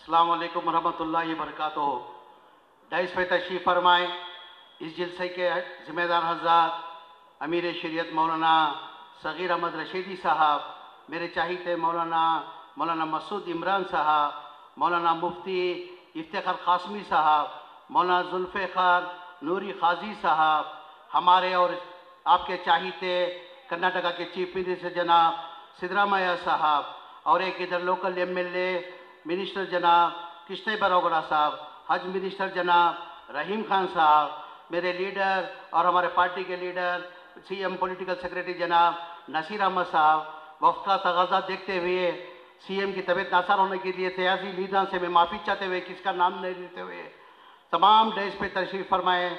अस्सलाम वालेकुम रहमतुल्लाहि वबरकातुहू। डाइस पे तशरीफ़ फरमाएँ। इस जलसे के ज़िम्मेदार हज़रात अमीर शरीयत मौलाना सग़ीर अहमद रशीदी साहब, मेरे चाहते मौलाना मसूद इमरान साहब, मौलाना मुफ्ती इफ्तिखार कासमी साहब, मौलाना जुल्फ़िकार नूरी क़ाज़ी साहब, हमारे और आपके चाहते कर्नाटका के चीफ मिनिस्टर जनाब सिद्धरामैया साहब, और एक इधर लोकल एमएलए मिनिस्टर जनाब कृष्ण बरोगड़ा साहब, हज मिनिस्टर जनाब रहीम खान साहब, मेरे लीडर और हमारे पार्टी के लीडर सीएम पॉलिटिकल सेक्रेटरी जनाब नसीर अहमद साहब, वक्त का तगाजा देखते हुए सीएम की तबीयत नासार होने के लिए सियासी लीडर से मैं माफ़ी चाहते हुए किसका नाम नहीं लेते हुए तमाम डेस्क पे तशरीफ़ फरमाए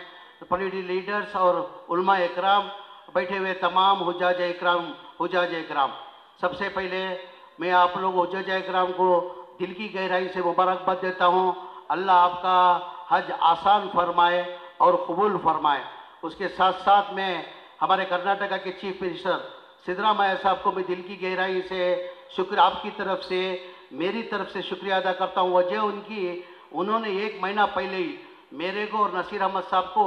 पॉलिटिकल लीडर्स और उलमा इकराम, बैठे हुए तमाम हुज्जाज इकराम, सबसे पहले मैं आप लोग हुज्जाज इकराम को दिल की गहराई से मुबारकबाद देता हूँ। अल्लाह आपका हज आसान फरमाए और कबूल फरमाए। उसके साथ साथ में हमारे कर्नाटका के चीफ मिनिस्टर सिद्धरामैया साहब को मैं दिल की गहराई से शुक्र आपकी तरफ से मेरी तरफ से शुक्रिया अदा करता हूँ। वजह उनकी, उन्होंने 1 महीना पहले ही मेरे को और नसीर अहमद साहब को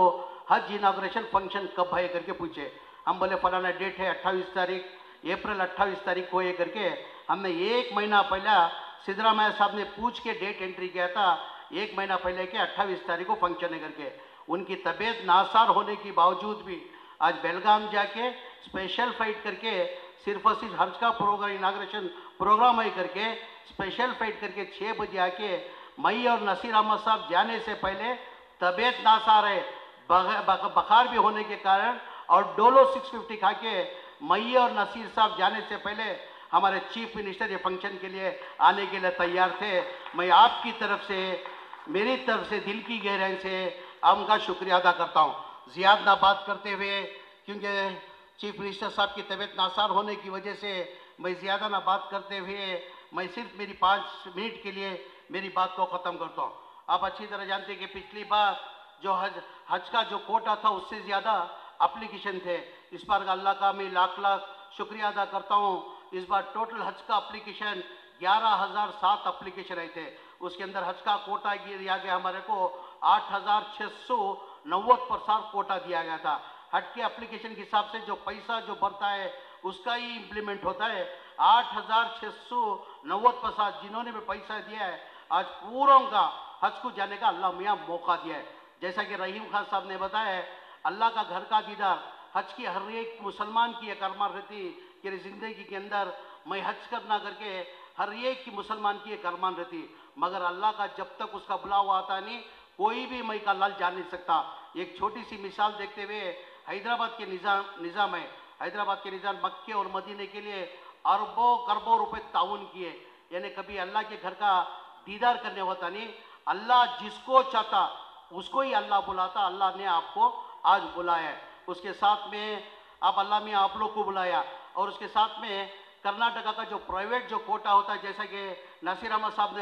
हज इनाग्रेशन फंक्शन कब है करके पूछे। हम बोले फलाना डेट है 28 तारीख, अप्रैल 28 तारीख को है करके हमने 1 महीना पहले सिद्धरामैया साहब ने पूछ के डेट एंट्री किया था। 1 महीना पहले के 28 तारीख को फंक्शन है करके उनकी तबीयत नासार होने के बावजूद भी आज बेलगाम जाके स्पेशल फ्लाइट करके सिर्फ और सिर्फ हज का प्रोग्राम इनाग्रेशन प्रोग्राम है करके स्पेशल फ्लाइट करके 6 बजे आके मई और नसीर अहमद साहब जाने से पहले तबीयत नासार है, बुखार भी होने के कारण, और डोलो 650 खा के मई और नसीर साहब जाने से पहले हमारे चीफ मिनिस्टर ये फंक्शन के लिए आने के लिए तैयार थे। मैं आपकी तरफ से, मेरी तरफ से दिल की गहराई से उनका शुक्रिया अदा करता हूँ। ज़्यादा ना बात करते हुए, क्योंकि चीफ मिनिस्टर साहब की तबीयत नासार होने की वजह से मैं ज़्यादा ना बात करते हुए मैं सिर्फ मेरी 5 मिनट के लिए मेरी बात को ख़त्म करता हूँ। आप अच्छी तरह जानते हैं कि पिछली बार जो हज का जो कोटा था उससे ज़्यादा एप्लीकेशन थे। इस बार अल्लाह का मैं लाख लाख शुक्रिया अदा करता हूँ। इस बार टोटल हज का एप्लीकेशन 11,007 एप्लीकेशन आए थे। उसके अंदर हज का कोटा दिया गया हमारे को 8,690% कोटा दिया गया था। हज के एप्लीकेशन के हिसाब से जो पैसा जो बढ़ता है उसका ही इम्प्लीमेंट होता है। 8,690% जिन्होंने भी पैसा दिया है आज पूरों का हज को जाने का अल्लाह मियाँ मौका दिया है। जैसा कि रहीम खान साहब ने बताया है, अल्लाह का घर का दीदार हज की हर एक मुसलमान की एक अरमान रहती कि ज़िंदगी के अंदर मैं हज करना करके हर एक की मुसलमान की एक अरमान रहती, मगर अल्लाह का जब तक उसका बुलावा आता नहीं कोई भी मई का लाल जा नहीं सकता। एक छोटी सी मिसाल देखते हुए हैदराबाद के निज़ाम है, हैदराबाद के निज़ाम मक्के और मदीने के लिए अरबों खरबों रुपए ताउन किए, यानी कभी अल्लाह के घर का दीदार करने होता नहीं, अल्लाह जिसको चाहता उसको ही अल्लाह बुलाता। अल्लाह ने आपको आज बुलाया है, उसके साथ में आप अल्लाह में आप लोग को बुलाया, और उसके साथ में कर्नाटका का जो प्राइवेट जो कोटा होता है, जैसा कि नसीर अहमद साहब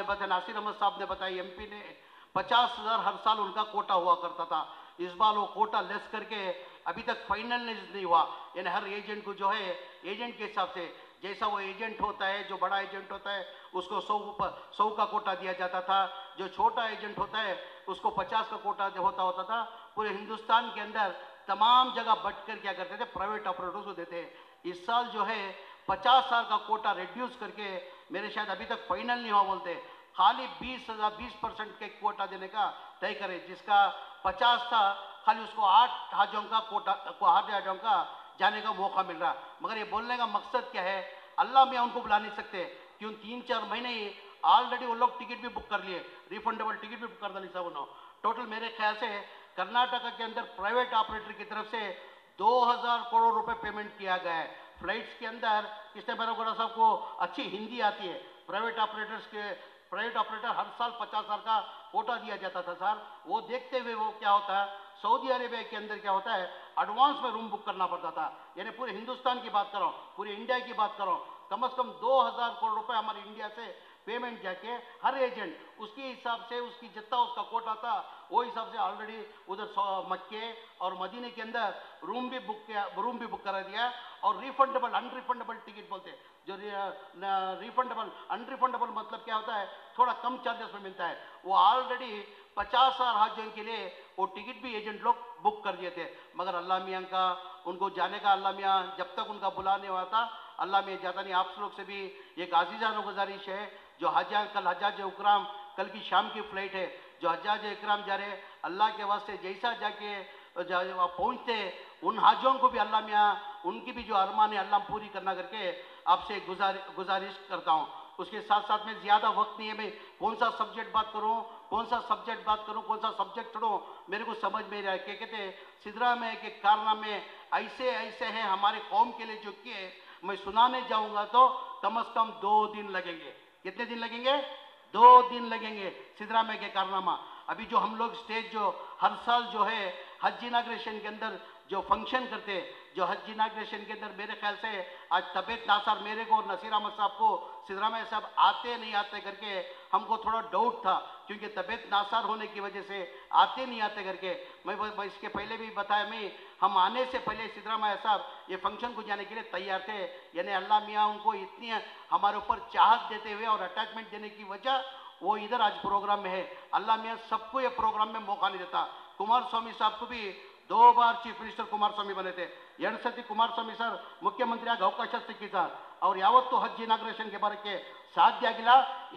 ने बताया एमपी ने 50,000 हर साल उनका कोटा हुआ करता था। इस बार वो कोटा लेस करके अभी तक फाइनल नहीं हुआ, यानी हर एजेंट को जो है एजेंट के हिसाब से जैसा वो एजेंट होता है, जो बड़ा एजेंट होता है उसको 100 का कोटा दिया जाता था, जो छोटा एजेंट होता है उसको 50 का कोटा होता था। पूरे हिंदुस्तान के अंदर तमाम जगह बट कर क्या करते थे, प्राइवेट ऑपरेटर्स को देते। इस साल जो है 50 साल का कोटा रिड्यूस करके मेरे शायद अभी तक फाइनल नहीं हुआ बोलते, खाली 20% के कोटा देने का तय करे। जिसका 50 था खाली उसको 8 हाजियों का कोटा को 8 हाजियों का जाने का मौका मिल रहा। मगर ये बोलने का मकसद क्या है, अल्लाह में उनको बुला नहीं सकते, क्यों 3-4 महीने ही ऑलरेडी वो लोग टिकट भी बुक कर लिए, रिफंडेबल टिकट भी बुक कर दिया सब उन्होंने। टोटल मेरे ख्याल से कर्नाटका के अंदर प्राइवेट ऑपरेटर की तरफ से 2,000 करोड़ रुपए पेमेंट किया गया है। फ्लाइट्स के अंदर कृष्ण बरोगड़ा साहब को अच्छी हिंदी आती है, प्राइवेट ऑपरेटर हर साल 50 साल का कोटा दिया जाता था सर। वो देखते हुए वो क्या होता है, सऊदी अरेबिया के अंदर क्या होता है, एडवांस में रूम बुक करना पड़ता था। यानी पूरे हिंदुस्तान की बात करो, पूरे इंडिया की बात करो, कम से कम 2,000 करोड़ रुपए हमारे इंडिया से पेमेंट जाके हर एजेंट उसके हिसाब से उसकी जितना उसका कोटा था वो हिसाब से ऑलरेडी उधर मक्के और मदीने के अंदर रूम भी बुक करा दिया। और रिफंडेबल अनरिफंडेबल टिकट बोलते हैं, जो रिफंडेबल अनरिफंडेबल मतलब क्या होता है, थोड़ा कम चार्जेस में मिलता है। वो ऑलरेडी 50,000 हाजियों के लिए वो टिकट भी एजेंट लोग बुक कर दिए थे। मगर अल्लाह मियाँ का उनको जाने का, अल्लाह मियाँ जब तक उनका बुलाने हुआ था अल्लाह मियाँ जाता नहीं। आप लोग से भी एक आजीज़ाना गुजारिश है, जो कल हज्जाज इकराम कल की शाम की फ्लाइट है, जो हज्जाज इकराम जा रहे, अल्लाह के वास्ते जैसा जाके पहुँचते उन हाजियों को भी अल्लाह मियाँ उनकी भी जो अरमान है अल्लाह पूरी करना करके आपसे गुजारिश करता हूँ। उसके साथ साथ में ज़्यादा वक्त नहीं है, मैं कौन सा सब्जेक्ट बात करूँ, कौन सा सब्जेक्ट बात करूँ, कौन सा सब्जेक्ट छोड़ूँ, मेरे को समझ में रहा है। क्या कहते हैं सिदरा में के कारनामे ऐसे ऐसे हैं हमारे कौम के लिए जो किए, मैं सुनाने जाऊँगा तो कम से कम 2 दिन लगेंगे। कितने दिन लगेंगे? 2 दिन लगेंगे सिदरा में के कारनामा। अभी जो हम लोग स्टेज जो हर साल जो है हज इनाग्रेशन के अंदर जो फंक्शन करते हैं, जो हज इनाग्रेशन के अंदर मेरे ख्याल से आज तबीयत नासार मेरे को और नसीर अहमद साहब को सिदरा में साहब आते नहीं आते करके हमको थोड़ा डाउट था, क्योंकि तबीयत नासार होने की वजह से आते नहीं आते करके मैं इसके पहले भी बताया, मैं हम आने से पहले सिदरा में साहब ये फंक्शन को जाने के लिए तैयार थे। यानी अल्लाह मियाँ उनको इतनी हमारे ऊपर चाहत देते हुए और अटैचमेंट देने की वजह वो इधर आज प्रोग्राम में है। अल्लाह मियाँ सबको ये प्रोग्राम में मौका नहीं देता। कुमार स्वामी साहब को भी 2 बार चीफ मिनिस्टर कुमार स्वामी बने थे। सती कुमार स्वामी सर मुख्यमंत्री आग अवकाश सिक्किता और यावत्तु हज इनाग्रेशन के बारे के साध्य ಆಗಿಲ್ಲ।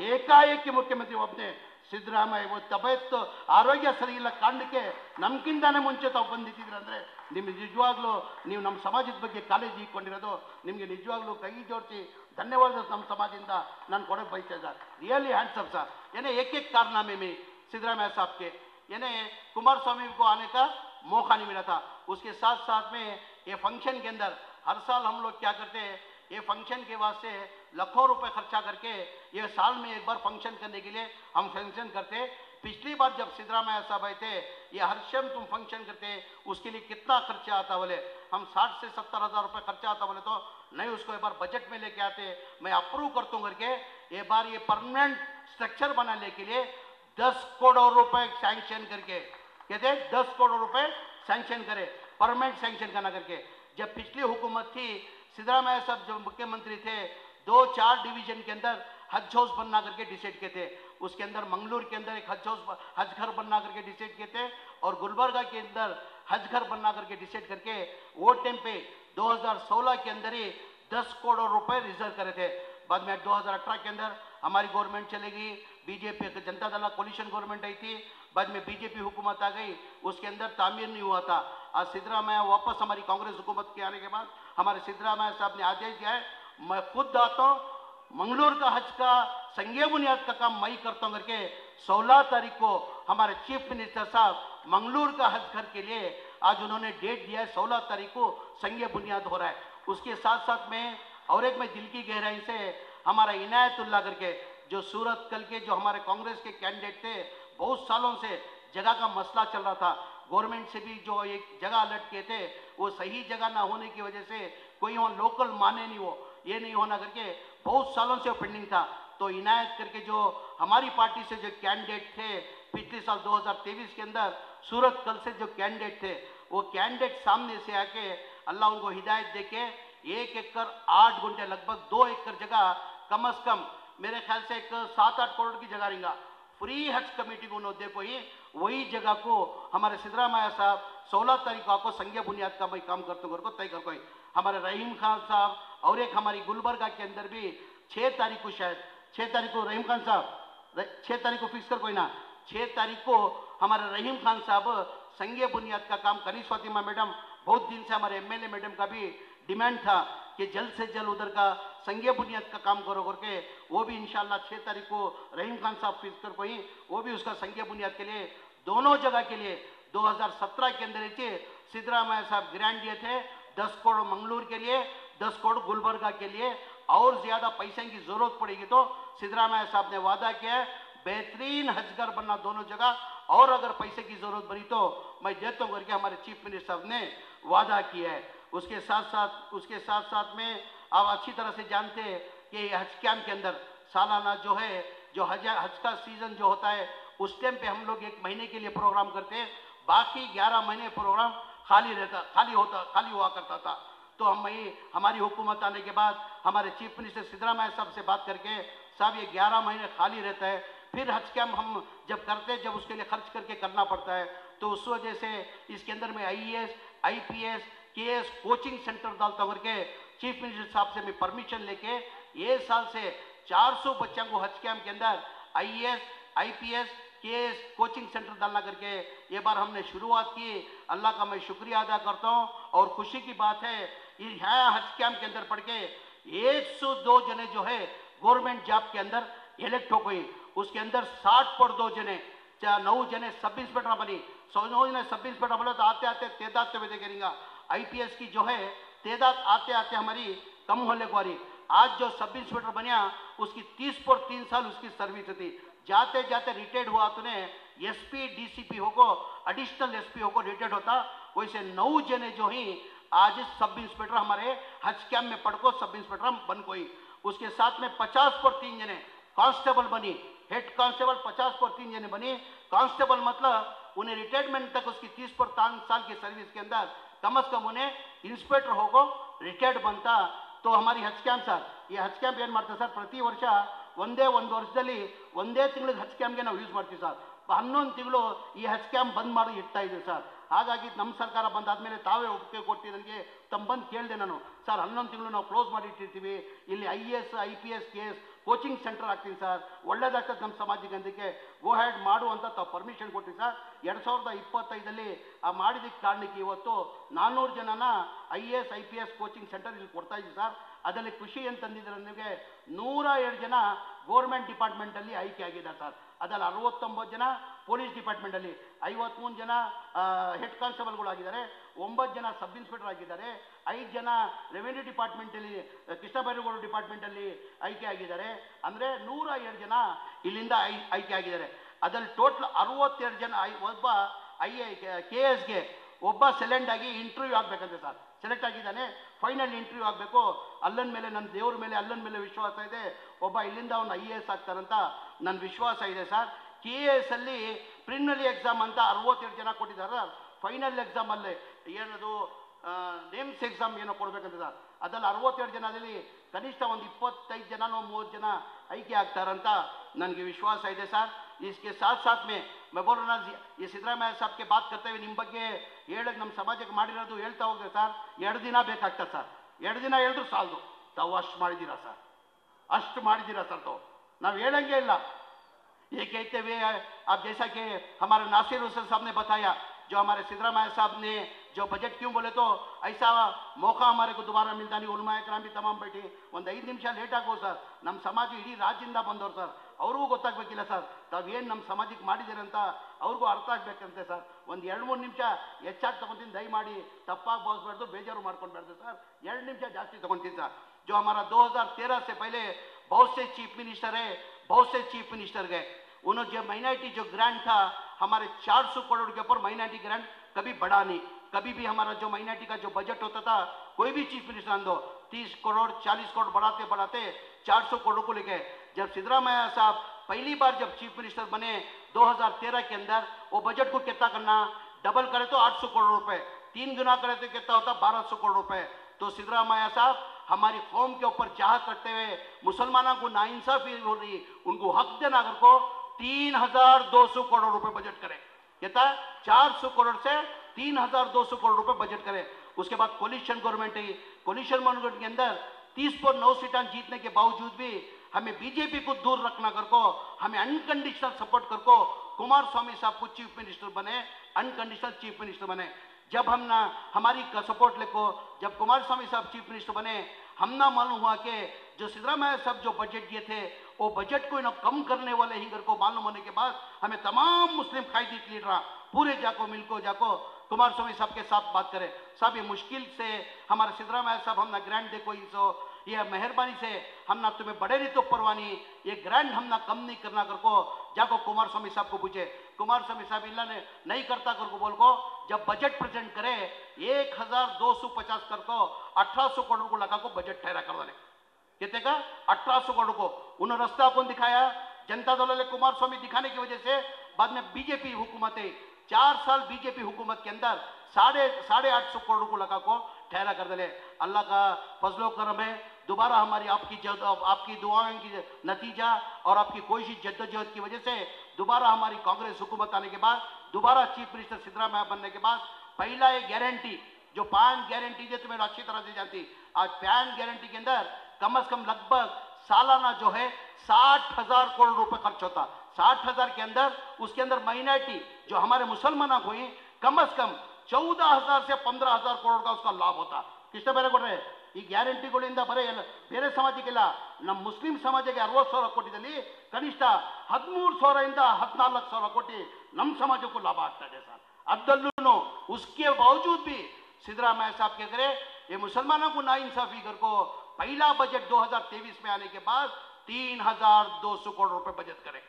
ಏಕಾಏಕಿ ಮುಖ್ಯಮಂತ್ರಿ ಒಬ್ಬನೇ ಸಿದ್ದರಾಮಯ್ಯ ತಬೆತ್ತು ಆರೋಗ್ಯ ಸರಿ ಇಲ್ಲ ಕಾರಣಕ್ಕೆ ನಮ್ಗಿಂತಾನೆ ಮುಂಚೆ ತಾವು ಬಂದಿದ್ದೀರ ಅಂದರೆ ನಿಮಗೆ ನಿಜವಾಗ್ಲೂ ನೀವು ನಮ್ಮ ಸಮಾಜದ ಬಗ್ಗೆ ಕಾಳಜಿ ಇಟ್ಕೊಂಡಿರೋದು ನಿಮಗೆ ನಿಜವಾಗ್ಲೂ ಕೈ ಜೋಡಿಸಿ धन्यवाद ನಮ್ಮ ಸಮಾಜದಿಂದ ನಾನು ಕೊಡಕ್ಕೆ ಬಯಸ್ತಾ sir. Really hands up sir. यानी एक एक कारनामे में सिद्धरामैया साहब के यानी कुमार स्वामी को आने का मौका नहीं मिला था। उसके साथ साथ में ये फंक्शन के अंदर हर साल हम लोग क्या करते हैं, ये फंक्शन के वास्ते लाखों रुपए खर्चा करके ये साल में एक बार फंक्शन करने के लिए हम फंक्शन करते। पिछली बार जब सिद्धरामैया साहब आए थे, ये हर शम तुम फंक्शन करते उसके लिए कितना खर्चा आता बोले, हम 60 से 70 हज़ार रुपये खर्चा आता बोले तो नहीं, उसको एक बार बजट में लेके आते, मैं अप्रूव करता हूँ करके ये बार ये परमानेंट स्ट्रक्चर बनाने के लिए 10 करोड़ रुपए सैंक्शन करके कहते 10 करोड़ रुपए सैंक्शन करे, परमानेंट सैंक्शन करना करके। जब पिछली हुकूमत थी सिद्धरामैया साहब जो मुख्यमंत्री थे 2-4 डिवीजन के अंदर हज हाउस बनना करके डिसाइड किए थे। उसके अंदर मंगलूर के अंदर एक हज घर बनना करके डिसाइड किए थे और गुलबर्गा के अंदर हज घर बनना करके डिसाइड करके वो टाइम पे 2016 के अंदर ही 10 करोड़ रुपए रिजर्व करे थे। बाद में 2018 के अंदर हमारी गवर्नमेंट चलेगी, BJP Janata Dal coalition government आई थी, बाद में बीजेपी हुकूमत आ गई, उसके अंदर तामीर नहीं हुआ था। आज सिद्धरामैया वापस हमारी कांग्रेस हुकूमत के आने के बाद हमारे सिद्धरामैया साहब ने आदेश दिया है, मैं खुद आता हूँ मंगलूर का हज का संघीय बुनियाद का काम मैं ही करता हूँ करके 16 तारीख को हमारे चीफ मिनिस्टर साहब मंगलूर का हज घर के लिए आज उन्होंने डेट दिया है, 16 तारीख को संघीय बुनियाद हो रहा है। उसके साथ साथ में और एक मैं दिल की गहराई से हमारा इनायतुल्लाह करके जो सूरत कल के जो हमारे कांग्रेस के कैंडिडेट थे, बहुत सालों से जगह का मसला चल रहा था, गवर्नमेंट से भी जो एक जगह अलर्ट किए थे वो सही जगह ना होने की वजह से कोई वहाँ लोकल माने नहीं, वो ये नहीं होना करके बहुत सालों से पेंडिंग था। तो इनायत करके जो हमारी पार्टी से जो कैंडिडेट थे पिछले साल 2023 के अंदर सूरत कल से जो कैंडिडेट थे, वो कैंडिडेट सामने से आके अल्लाह उनको हिदायत दे के 1 एकड़ 8 गुंठे लगभग 2 एकड़ जगह कम से कम मेरे ख्याल से एक 7-8 करोड़ की जगह रहेगा, फ्री हज कमेटी को नोदे को ही वही जगह को हमारे सिद्धरामैया साहब 16 तारीख को आपको संघीय बुनियाद का मैं काम करते को तय कर कोई हमारे रहीम खान साहब और एक हमारी गुलबर्गा के अंदर भी 6 तारीख को शायद 6 तारीख को रहीम खान साहब 6 तारीख को फिक्स कर कोई ना 6 तारीख को हमारे रहीम खान साहब संघीय बुनियाद का काम कनीस फातिमा मैडम बहुत दिन से हमारे एमएलए मैडम का भी डिमांड था कि जल्द से जल्द उधर का संघीय बुनियाद का काम करो करके वो भी इंशाल्लाह 6 तारीख को रहीम खान साहब फिक्स कर कोई वो भी उसका संघीय बुनियाद के लिए दोनों जगह के लिए 2017 के अंदर सिद्धरामैया साहब ग्रांट दिए थे 10 करोड़ मंगलूर के लिए 10 करोड़ गुलबर्गा के लिए और ज्यादा पैसे की जरूरत पड़ेगी तो सिद्धरामैया साहब ने वादा किया है बेहतरीन हजगर बनना दोनों जगह, और अगर पैसे की जरूरत पड़ी तो मैं देता हूँ करके हमारे चीफ मिनिस्टर साहब ने वादा किया है। उसके साथ साथ में आप अच्छी तरह से जानते हैं कि हज कैंप के अंदर सालाना जो है जो हज का सीजन जो होता है उस टाइम पे हम लोग 1 महीने के लिए प्रोग्राम करते हैं, बाकी 11 महीने प्रोग्राम खाली हुआ करता था। तो हमारी हुकूमत आने के बाद हमारे चीफ मिनिस्टर सिद्धरामैया साहब से बात करके, साहब ये 11 महीने खाली रहता है, फिर हज कैम्प हम जब करते हैं, जब उसके लिए खर्च करके करना पड़ता है, तो उस वजह से इसके अंदर में IAS, IPS, KS coaching centre डालता हूँ करके चीफ मिनिस्टर साहब से मैं परमिशन लेके ये साल से 400 बच्चों को हज कैम्प के अंदर IAS, IPS, KS coaching centre डालना करके ये बार हमने शुरुआत की। अल्लाह का मैं शुक्रिया अदा करता हूँ और खुशी की बात है यहाँ हज कैम्प के अंदर पढ़ के 102 जने जो है गवर्नमेंट जॉब के अंदर इलेक्ट हो गई। उसके अंदर 60 जने 9 जने सब इंस्पेक्टर बनी, 9 जने सब इंस्पेक्टर बने, तो आते आते तादाद तो मैं करेंगे IPS की जो है तादाद आते आते हमारी कम होने को आ रही। आज जो सब इंस्पेक्टर बनिया उसकी 30 पर 3 साल उसकी सर्विस थी, जाते जाते रिटायर्ड हुआ तो SP DCP हो को एडिशनल SP हो को रिटायर्ड होता। वैसे 9 जने जो ही आज सब इंस्पेक्टर हमारे हज कैम्प में पढ़ को सब इंस्पेक्टर बन कोई। उसके साथ में 50 पर 3 जने कांस्टेबल बनी, हेड कांस्टेबल 50 पर 3 जने बनी। कांस्टेबल मतलब उन्हें रिटायरमेंट तक उसकी 30 पर 3 साल की सर्विस के अंदर कम से कम उन्हें इंस्पेक्टर होगो रिटायर्ड बनता। तो हमारी हज कैम्प सर ये हज कैम्प ಏನು ಮಾಡ್ತಾರೆ ಸರ್, ಪ್ರತಿ ವರ್ಷ ಒಂದೇ ಒಂದು ವರ್ಷದಲ್ಲಿ ಒಂದೇ ತಿಂಗಳಿಗೆ ಹಜ್ ಕ್ಯಾಂಪ್ಗೆ ನಾವು ಯೂಸ್ ಮಾಡ್ತೀವಿ ಸರ್। 11 ತಿಂಗಳು ಈ ಹಜ್ ಕ್ಯಾಂಪ್ ಬಂದ್ ಮಾಡಿ ಇಡ್ತಾ ಇದ್ದೀವಿ ಸರ್। ಹಾಗಾಗಿ ನಮ್ಮ ಸರ್ಕಾರ ಬಂದಾದ್ಮೇಲೆ ತಾವೇ ಒಪ್ಪಿಗೆ ಕೊಟ್ಟು ನನಗೆ ತಮ್ಮ ಬಂದು ಕೇಳಿದೆ ನಾನು, ಸರ್ 11 ತಿಂಗಳು ನಾವು ಕ್ಲೋಸ್ ಮಾಡಿ ಇಟ್ಟಿರ್ತೀವಿ, ಇಲ್ಲಿ IAS, IPS, KS coaching centre ಹಾಕ್ತೀನಿ ಸರ್, ಒಳ್ಳೇದಾಗ್ತದೆ ನಮ್ಮ ಸಮಾಜಕ್ಕೆ ಅದಕ್ಕೆ ಗೋ ಹ್ಯಾಡ್ ಮಾಡು ಅಂತ ತಾವು ಪರ್ಮಿಷನ್ ಕೊಟ್ಟಿವಿ ಸರ್। 2025 ಆ ಮಾಡಿದಕ್ಕೆ ಕಾರಣಕ್ಕೆ ಇವತ್ತು 400 ಜನನ IAS, IPS ಕೋಚಿಂಗ್ ಸೆಂಟರ್ ಇಲ್ಲಿ ಕೊಡ್ತಾ ಇದ್ದೀವಿ ಸರ್। ಅದರಲ್ಲಿ ಖುಷಿ ಅಂತಂದಿದ್ರೆ ನಿಮಗೆ 102 ಜನ ಗೌರ್ಮೆಂಟ್ ಡಿಪಾರ್ಟ್ಮೆಂಟಲ್ಲಿ ಆಯ್ಕೆ ಆಗಿದ್ದಾರೆ ಸರ್। ಅದರಲ್ಲಿ 69 ಜನ ಪೊಲೀಸ್ ಡಿಪಾರ್ಟ್ಮೆಂಟಲ್ಲಿ, 53 ಜನ ಹೆಡ್ ಕಾನ್ಸ್ಟೇಬಲ್ಗಳಾಗಿದ್ದಾರೆ, 9 ಜನ ಸಬ್ ಇನ್ಸ್ಪೆಕ್ಟರ್ ಆಗಿದ್ದಾರೆ, 5 ಜನ ರೆವಿನ್ಯೂ ಡಿಪಾರ್ಟ್ಮೆಂಟಲ್ಲಿ ಕೃಷ್ಣ ಬೈರೇಗೌಡ ಡಿಪಾರ್ಟ್ಮೆಂಟಲ್ಲಿ ಆಯ್ಕೆ ಆಗಿದ್ದಾರೆ। ಅಂದರೆ 102 ಜನ ಇಲ್ಲಿಂದ ಆಯ್ಕೆ ಆಗಿದ್ದಾರೆ। ಅದರಲ್ಲಿ ಟೋಟಲ್ 62 ಜನ ಒಬ್ಬ KSಗೆ ಒಬ್ಬ ಸೆಲೆಕ್ಟ್ ಆಗಿ ಇಂಟರ್ವ್ಯೂ ಆಗಬೇಕಂತೆ ಸರ್, ಸೆಲೆಕ್ಟ್ ಆಗಿದ್ದಾನೆ, ಫೈನಲ್ ಇಂಟರ್ವ್ಯೂ ಆಗಬೇಕು। ಅಲ್ಲನ ಮೇಲೆ ನನ್ನ ದೇವ್ರ ಮೇಲೆ ಅಲ್ಲನ ಮೇಲೆ ವಿಶ್ವಾಸ ಇದೆ, ಒಬ್ಬ ಇಲ್ಲಿಂದ ಅವನು IAS ಆಗ್ತಾರಂತ ನನ್ನ ವಿಶ್ವಾಸ ಇದೆ ಸರ್। KS ಅಲ್ಲಿ ಪ್ರಿಲಿಮಿನರಿ ಎಕ್ಸಾಮ್ ಅಂತ 62 ಜನ ಕೊಟ್ಟಿದ್ದಾರೆ, ಫೈನಲ್ ಎಕ್ಸಾಮ್ ಅಲ್ಲಿ ಏನದು ನೇಮ್ಸ್ ಎಕ್ಸಾಮ್ ಏನೋ ಕೊಡ್ಬೇಕಂತ ಸರ್। ಅದ್ರಲ್ಲಿ 62 ಜನದಲ್ಲಿ ಕನಿಷ್ಠ ಒಂದು 25 ಜನನೋ 30 ಜನ ಆಯ್ಕೆ ಆಗ್ತಾರಂತ ನನಗೆ ವಿಶ್ವಾಸ ಇದೆ ಸರ್। इसके साथ साथ में मैं बोल रहा ये सिद्धरामैया साहब के बात करते हुए ನಿಮ್ಮ ಬಗ್ಗೆ ಹೇಳಕ್ಕೆ ನಮ್ಮ ಸಮಾಜಕ್ಕೆ ಮಾಡಿರೋದು ಹೇಳ್ತಾ ಹೋಗ್ದೆ ಸರ್। 2 ದಿನ ಬೇಕಾಗ್ತದೆ ಸರ್, 2 ದಿನ ಹೇಳಿದ್ರು ಸಾಲದು, ತಾವು ಅಷ್ಟು ಮಾಡಿದ್ದೀರಾ ಸರ್, ಅಷ್ಟು ಮಾಡಿದ್ದೀರಾ ಸರ್, ತಾವು ನಾವು ಹೇಳಂಗೆ ಇಲ್ಲ। ये कहते हुए आप जैसा कि हमारे नासिर हुसैन साहब ने बताया, जो हमारे सिद्धरामैया साहब ने जो बजट क्यों बोले तो ऐसा मौका हमारे को दोबारा मिलता नहीं। उलमाए कराम भी तमाम बैठे, ಒಂದು 5 ನಿಮಿಷ ಲೇಟ್ ಆಗೋ ಸರ್, ನಮ್ಮ ಸಮಾಜ ಇಡೀ ರಾಜ್ಯದಿಂದ ಬಂದವರು ಸರ್, ಅವ್ರಿಗೂ ಗೊತ್ತಾಗಬೇಕಿಲ್ಲ ಸರ್ ತಾವೇನು ನಮ್ಮ ಸಮಾಜಕ್ಕೆ ಮಾಡಿದ್ದೀರ ಅಂತ ಅವ್ರಿಗೂ ಅರ್ಥ ಆಗಬೇಕಂತೆ ಸರ್। ಒಂದು 2-3 ನಿಮಿಷ ಹೆಚ್ಚಾಗಿ ತಗೊಂತೀನಿ, ದಯಮಾಡಿ ತಪ್ಪಾಗಿ ಭಾವಿಸ್ಬಾರ್ದು, ಬೇಜಾರು ಮಾಡ್ಕೊಳ್ಬಾರ್ದು ಸರ್, 2 ನಿಮಿಷ ಜಾಸ್ತಿ ತಗೊಂತೀನಿ ಸರ್। जो हमारा 2013 से पहले बहुत से चीफ मिनिस्टर है, बहुत से चीफ मिनिस्टर गए, उन्होंने जो माइनॉरिटी जो ग्रांट था हमारे 400 करोड़ के ऊपर माइनॉरिटी ग्रांट कभी बढ़ा नहीं। कभी भी हमारा जो माइनॉरिटी का जो बजट होता था कोई भी चीफ मिनिस्टर आंदो 30 करोड़ 40 करोड़ बढ़ाते बढ़ाते 400 करोड़ को लेके, जब सिद्धरामैया साहब पहली बार जब चीफ मिनिस्टर बने 2013 के अंदर, वो बजट को कितना करना, डबल करे तो 800 करोड़ रुपए, 3 गुना करे तो कितना होता 1200 करोड़ रुपए। तो सिद्धरामैया साहब हमारी कौम के ऊपर चाहत रखते हुए मुसलमानों को नाइंसाफी हो रही, उनको हक देना अगर को 3200 करोड़ रुपए बजट करे, कहता 400 करोड़ से 3200 करोड़ रुपए बजट करे। उसके बाद कोलिशन गवर्नमेंट है, कोलिशन गवर्नमेंट के अंदर 30 पर 9 सीटें जीतने के बावजूद भी हमें बीजेपी को दूर रखना कर को, हमें अनकंडीशनल सपोर्ट कर को कुमार स्वामी साहब को चीफ मिनिस्टर बने, अनकंडीशनल चीफ मिनिस्टर बने। जब हम ना हमारी सपोर्ट लेको, जब कुमार स्वामी साहब चीफ मिनिस्टर बने, हम ना मालूम हुआ कि जो सिद्धरामैया साहब जो बजट दिए थे वो बजट को इन्हें कम करने वाले ही घर को मालूम होने के बाद हमें तमाम मुस्लिम कायदी लीडर पूरे जाको मिलको जाको कुमार स्वामी साहब के साथ बात करें, साहब ये मुश्किल से हमारे सिद्धरामैया साहब हम ना ग्रांट देखो इसो, ये मेहरबानी से हम ना तुम्हें बड़े नहीं तो परवानी, ये ग्रांट हम ना कम नहीं करना कर को जाको कुमार स्वामी साहब को पूछे। कुमार स्वामी साहब इल्ला ने नहीं करता कर को बोल को जब बजट प्रेजेंट करे 1250 कर को 1800 करोड़ को लगा को बजट ठहरा कर देने, कहते का 1800 करोड़ को उन्होंने रास्ता कौन दिखाया? जनता दल ने कुमार स्वामी दिखाने की वजह से बाद में बीजेपी हुकूमत 4 साल बीजेपी हुकूमत के अंदर 850 करोड़ को लगा को ठहरा कर दे। अल्लाह का फजलो करम है, दोबारा हमारी आपकी दुआओं की नतीजा और आपकी कोशिश जद्दोजहद की वजह से दोबारा हमारी कांग्रेस हुकूमत आने के बाद दोबारा चीफ मिनिस्टर सिद्धरामैया बनने के बाद पहला एक गारंटी जो 5 गारंटी जो तुम्हें अच्छी तरह से जानती, आज 5 गारंटी के अंदर कम से कम लगभग सालाना जो है 60,000 करोड़ रुपए खर्च होता। 60,000 के अंदर उसके अंदर माइनॉरिटी जो हमारे मुसलमान को कम से कम 14,000 से 15,000 करोड़ का उसका लाभ होता। किसने ಬೇರೆ ಕೊಟ್ರೆ ಈ ಗ್ಯಾರಂಟಿಗಳಿಂದ ಬರೇ ಬೇರೆ ಸಮಾಜಕ್ಕೆಲ್ಲ ನಮ್ಮ ಮುಸ್ಲಿಂ ಸಮಾಜಕ್ಕೆ 60,000 ಕೋಟಿದಲ್ಲಿ ಕನಿಷ್ಠ 13,000 ಇಂದ 14,000 ಕೋಟಿ ನಮ್ಮ ಸಮಾಜಕ್ಕೂ ಲಾಭ ಆಗ್ತಾ ಇದೆ ಸರ್। ಅದಲ್ಲೂ उसके बावजूद भी सिद्धरामैया साहब के करे ये मुसलमानों को नाइंसाफी कर को पहला बजट 2023 में आने के बाद 3,200 करोड़ रुपए बजट करे।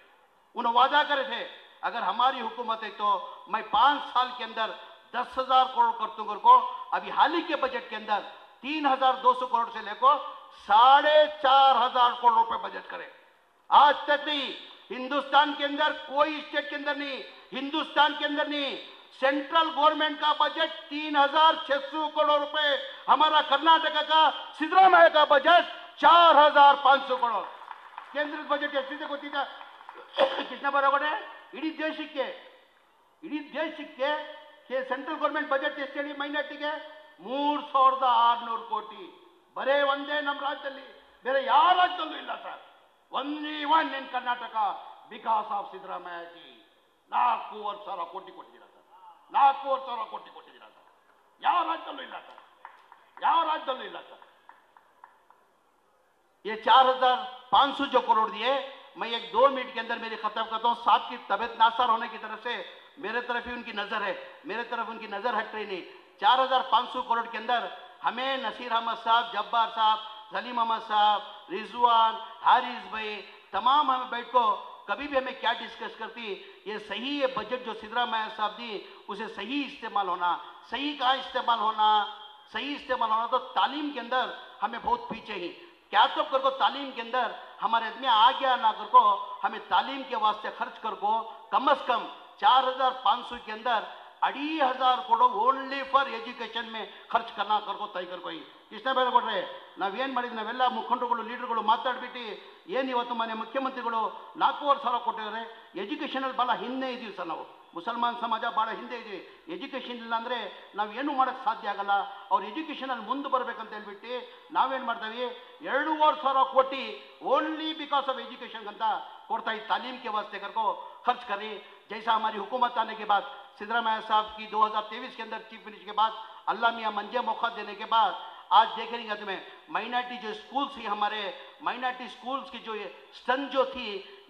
उन्होंने वादा करे थे अगर हमारी हुकूमत है तो मैं 5 साल के अंदर 10,000 करोड़ कर दूंगा को। अभी हाल ही के बजट के अंदर 3,200 करोड़ से लेकर 4,500 करोड़ रुपए बजट करे। आज तक नहीं हिंदुस्तान के अंदर कोई स्टेट के अंदर नहीं, हिंदुस्तान के अंदर नहीं, सेंट्रल गवर्नमेंट का बजट 3,600 करोड़ रुपए, हमारा कर्नाटक का सिद्धरामैया का बजट 4,500 करोड़। केंद्र बजट ಎಷ್ಟಿದೆ ಗೊತ್ತಿದೆ? कितना बराबर है? इडी ದೇಶಕ್ಕೆ ಸೆಂಟ್ರಲ್ ಗವರ್ನಮೆಂಟ್ ಬಜೆಟ್ ಎಷ್ಟು ಹೇಳಿ ಮೈನಾರಿಟಿಗೆ 3,600 ಕೋಟಿ ಬರೇ ಒಂದೇ ನಮ್ಮ ರಾಜ್ಯದಲ್ಲಿ, ಬೇರೆ ಯಾವ ರಾಜ್ಯದಲ್ಲೂ ಇಲ್ಲ sir. only one in Karnataka because of Siddaramaiah G 4,500 ಕೋಟಿ ಕೊಟ್ಟಿದ್ದೀರಾ ಸರ್। 4,500 ಕೋಟಿ ಕೊಟ್ಟಿದ್ದೀರಾ ಸರ್। ಯಾವ ರಾಜ್ಯದಲ್ಲೂ ಇಲ್ಲ ಸರ್, ಯಾವ ರಾಜ್ಯದಲ್ಲೂ ಇಲ್ಲ ಸರ್। ये 4,500 जो करोड़ दिए, मैं एक 2 मिनट के अंदर मेरी खत्म करता हूँ। साहब की तबियत नासार होने की तरफ से मेरे तरफ ही उनकी नजर है, मेरे तरफ उनकी नजर हट रही नहीं। 4,500 करोड़ के अंदर हमें नसीर अहमद साहब, जब्बार साहब, सलीम अहमद साहब, रिजवान, हारिस भाई तमाम हमें बैठ को कभी भी हमें क्या डिस्कस करती, ये सही ये बजट जो सिद्धरामैया साहब दी उसे सही इस्तेमाल होना, सही कहाँ इस्तेमाल होना, सही इस्तेमाल होना। तो तालीम के अंदर हमें बहुत पीछे ही क्या तो कर को तालीम के अंदर हमारे आदमी आ गया ना कर को हमें तालीम के वास्ते खर्च कर को कम से कम 4,500 के अंदर 2,500 करोड़ ओनली फॉर एजुकेशन में खर्च करना कर को तय कर कोई किसने ಬೇರೆ ಕೊಟ್ರೆ ನಾವೇನು ಮಾಡಿದ್ವಿ? ನಾವೆಲ್ಲ ಮುಖಂಡರುಗಳು ಲೀಡರ್ಗಳು ಮಾತಾಡ್ಬಿಟ್ಟು ಏನು ಇವತ್ತು ಮನೆ ಮುಖ್ಯಮಂತ್ರಿಗಳು 4,500 ಕೊಟ್ಟಿದ್ದಾರೆ। ಎಜುಕೇಷನಲ್ಲಿ ಭಾಳ ಹಿಂದೆ ಇದೀವಿ ಸರ್, ನಾವು ಮುಸಲ್ಮಾನ್ ಸಮಾಜ ಭಾಳ ಹಿಂದೆ ಇದೀವಿ। ಎಜುಕೇಷನ್ ಇಲ್ಲ ಅಂದರೆ ನಾವು ಏನು ಮಾಡೋಕ್ಕೆ ಸಾಧ್ಯ ಆಗಲ್ಲ। ಅವ್ರು ಎಜುಕೇಷನಲ್ಲಿ ಮುಂದೆ ಬರಬೇಕಂತ ಹೇಳ್ಬಿಟ್ಟು ನಾವೇನು ಮಾಡ್ತೀವಿ 2,500 ಕೋಟಿ ओनली बिकॉज ऑफ एजुकेशन ಅಂತ ಕೊಡ್ತಾ ही तालीम के वास्ते कर को खर्च करें। जैसा हमारी हुकूमत आने के बाद सिद्धरामैया साहब की 2023 के अंदर चीफ मिनिस्टर के बाद अल्लाह मियाँ मंजे मौका देने के बाद आज देखेंगे तुम्हें माइनॉरिटी जो स्कूल्स थी, हमारे माइनॉरिटी स्कूल्स की जो स्ट्रेंथ जो थी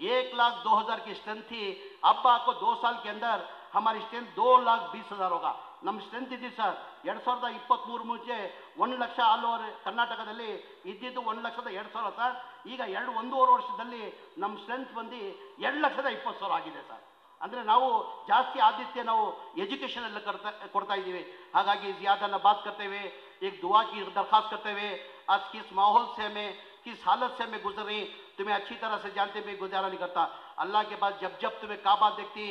1,02,000 की स्ट्रेंथ थी, अब आपको 2 साल के अंदर हमारी स्ट्रेंथ 2,20,000 होगा। ನಮ್ಮ ಸ್ಟ್ರೆಂತ್ ಇದ್ದೀವಿ ಸರ್ 2023 ಮುಂಚೆ 1 ಲಕ್ಷ ಆಲ್ ಓವರ್ ಕರ್ನಾಟಕದಲ್ಲಿ ಇದ್ದಿದ್ದು 1,02,000 ಸರ್। ಈಗ 1.5 ವರ್ಷದಲ್ಲಿ ನಮ್ಮ ಸ್ಟ್ರೆಂತ್ ಬಂದು 2,20,000 ಆಗಿದೆ ಸರ್। ಅಂದರೆ ನಾವು ಜಾಸ್ತಿ ಆದ್ಯತೆ ನಾವು एजुकेशन ಎಲ್ಲ ಕೊಡ್ತಾ ಇದ್ದೀವಿ। ಹಾಗಾಗಿ ज़्यादा बात करते हुए एक दुआ की दरख्वास्त करते हुए आज किस माहौल से हमें किस हालत से हमें गुजर रही तुम्हें अच्छी तरह से जानते हुए गुजारा नहीं करता। अल्लाह के बाद जब जब तुम्हें काबा देखती,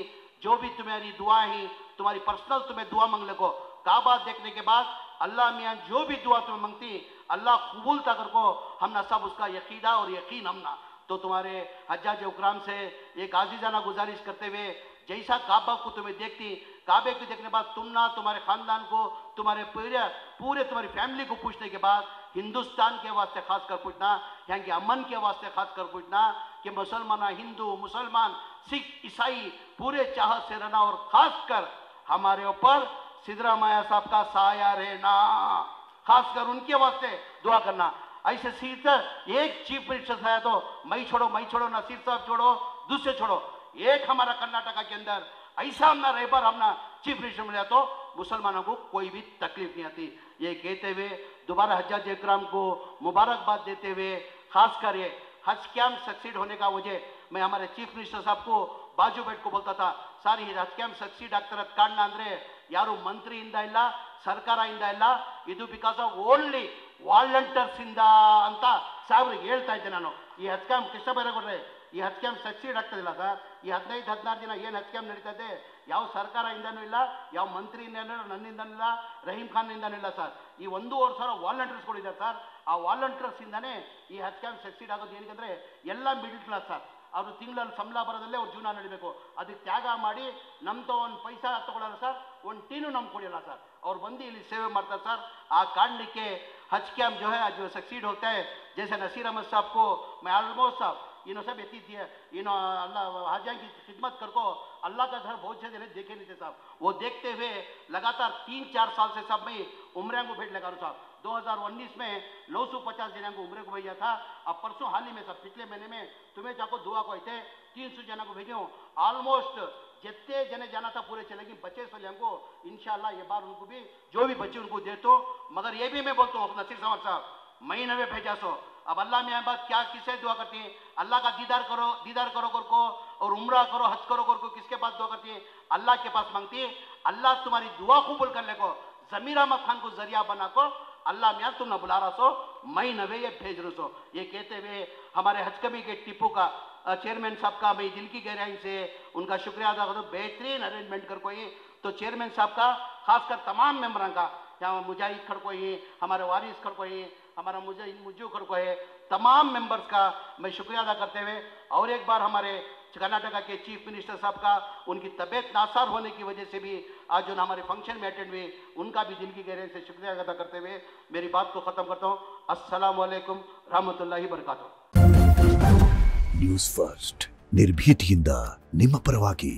जो भी तुम्हारी दुआ ही तुम्हारी पर्सनल तुम्हें दुआ मांगने को काबा देखने के बाद अल्लाह मियाँ जो भी दुआ तुम्हें मांगती अल्लाह कबूल तक को हमना सब उसका यकीदा और यकीन हमना। तो तुम्हारे हज्जाज उकराम से एक आजीजाना गुजारिश करते हुए जैसा काबा को तुम्हें देखती, काबे को देखने के बाद तुम ना तुम्हारे खानदान को तुम्हारे पूरे तुम्हारी फैमिली को पूछने के बाद हिंदुस्तान के वास्ते खास कर पूछना, यहाँ के अमन के वास्ते खास कर पूछना कि मुसलमान, हिंदू, मुसलमान, सिख, ईसाई पूरे चाहत से रहना और खासकर हमारे ऊपर सिद्धरामैया साहब का साया रहना, खासकर उनके वास्ते दुआ करना। ऐसे सीधे एक चीफ मिनिस्टर आया तो मैं छोड़ो नसीर साहब छोड़ो, दूसरे छोड़ो, एक हमारा कर्नाटका के अंदर ऐसा हमना रहबर हमना चीफ मिनिस्टर मिला तो मुसलमानों को कोई भी तकलीफ नहीं आती। ये कहते हुए दोबारा हज्जाज इकराम को मुबारकबाद देते हुए खासकर ये हज कैंप सक्सीड होने का वजह मैं हमारे चीफ मिनिस्टर साहब को बाजू बैठ को बोलता था, सर ಈ ಹಜ್ ಕ್ಯಾಂಪ್ ಸಕ್ಸೀಡ್ ಆಗ್ತಿರೋದು ಕಾರಣ ಅಂದರೆ ಯಾರು ಮಂತ್ರಿಯಿಂದ ಇಲ್ಲ, ಸರ್ಕಾರದಿಂದ ಇಲ್ಲ, ಇದು ಬಿಕಾಸ್ ಆಫ್ ವಾಲಂಟರ್ಸ್ ಇಂದ ಅಂತ ಸಾಹೇಬ್ರಿಗೆ ಹೇಳ್ತಾ ಇದ್ದೆ ನಾನು. ಈ ಹಜ್ ಕ್ಯಾಂಪ್ ಕೃಷ್ಣ ಬೈರೇಗೌಡ್ರೆ, ಈ ಹಜ್ ಕ್ಯಾಂಪ್ ಸಕ್ಸೀಡ್ ಆಗ್ತದಿಲ್ಲ ಸರ್. ಈ 15-16 ದಿನ ಏನು ಹಜ್ ಕ್ಯಾಂಪ್ ನಡೀತಾ ಇದೆ, ಯಾವ ಸರ್ಕಾರದಿಂದನೂ ಇಲ್ಲ, ಯಾವ ಮಂತ್ರಿಯಿಂದನೂ ನನ್ನಿಂದನೂ ಇಲ್ಲ, ರಹೀಮ್ ಖಾನ್ನಿಂದನೂ ಇಲ್ಲ ಸರ್. ಈ 1,500,000 ವಾಲಂಟರ್ಸ್ಗಳಿದ್ದಾರೆ ಸರ್. ಆ ವಾಲಂಟರ್ಸಿಂದನೇ ಈ ಹಜ್ ಕ್ಯಾಂಪ್ ಸಕ್ಸೀಡ್ ಆಗೋದು. ಏನಂದರೆ ಎಲ್ಲ ಮಿಡಿಲ್ ಕ್ಲಾಸ್ ಸರ್. ಅವರು ತಿಂಗಳಲ್ಲಿ ಸಂಬಳ ಬರೋದಲ್ಲೇ ಅವ್ರ ಜೀವನ ನಡಿಬೇಕು. ಅದಕ್ಕೆ ತ್ಯಾಗ ಮಾಡಿ ನಮ್ದು ಒಂದು ಪೈಸಾ ತಗೊಳ್ಳಲ್ಲ ಸರ್, ಒಂದು ಟೀನು ನಮ್ಗೆ ಕೊಡಿಲ್ಲ ಸರ್. ಅವ್ರು ಬಂದು ಇಲ್ಲಿ ಸೇವೆ ಮಾಡ್ತಾರೆ ಸರ್. ಆ ಕಾರಣಕ್ಕೆ हज कैम्प जो है जो सक्सीड होता है, जैसे नसीर अहमद साहब को मैं ऑलमोस्ट साहब इन्हों सब एती थी, इन्हों अल्लाह हाजिया की खिदमत कर को अल्लाह का घर बहुत से दिन देखे नहीं थे साहब. वो देखते हुए लगातार 3-4 साल से साहब मैं उम्र को भेंट लगा रहा साहब. 2019 में 950 जना को उम्र को भेजा था. अब परसों हाल ही में सब पिछले महीने में तुम्हें जाको दुआ को थे 300 जना को भेजे. ऑलमोस्ट जितने जने जाना था पूरे चले गए. बच्चे से हमको इंशाल्लाह ये बार उनको भी जो भी बच्चे उनको दे तो. मगर ये भी मैं बोलता हूँ अपना नसीर साहब महीने में भेजा सो. अब अल्लाह में बात क्या किससे दुआ करती है, अल्लाह का दीदार करो कर को और उम्रा करो हज करो कर को किसके पास दुआ करती है, अल्लाह के पास मांगती है. अल्लाह तुम्हारी दुआ कबूल करने को जमीर अहमद खान को जरिया बना को अल्लाह मियाँ तुम न बुला रहा सो, मई नवे ये भेज रहा सो. ये कहते हुए हमारे हज कमी के टिप्पू का चेयरमैन साहब का मैं दिल की गहराई से उनका शुक्रिया अदा करता हूँ. बेहतरीन अरेंजमेंट कर कोई तो चेयरमैन साहब का खासकर तमाम मेम्बरों का, यहाँ मुजाहिद खड़कोई, हमारे वारिस खड़कोई, हमारा मुजू खड़कोई, तमाम मेंबर्स का मैं शुक्रिया अदा करते हुए और एक बार हमारे कर्नाटका के चीफ मिनिस्टर साहब का उनकी तबीयत नासार होने की वजह से भी आज जो हमारे फंक्शन में अटेंड हुए उनका भी दिल की गहराई से शुक्रिया अदा करते हुए मेरी बात को ख़त्म करता हूँ. अस्सलाम वालेकुम रहमतुल्लाहि बरकातुहू. न्यूज़ फर्स्ट निर्भीतिಯಿಂದ ನಿಮ್ಮ ಪರವಾಗಿ.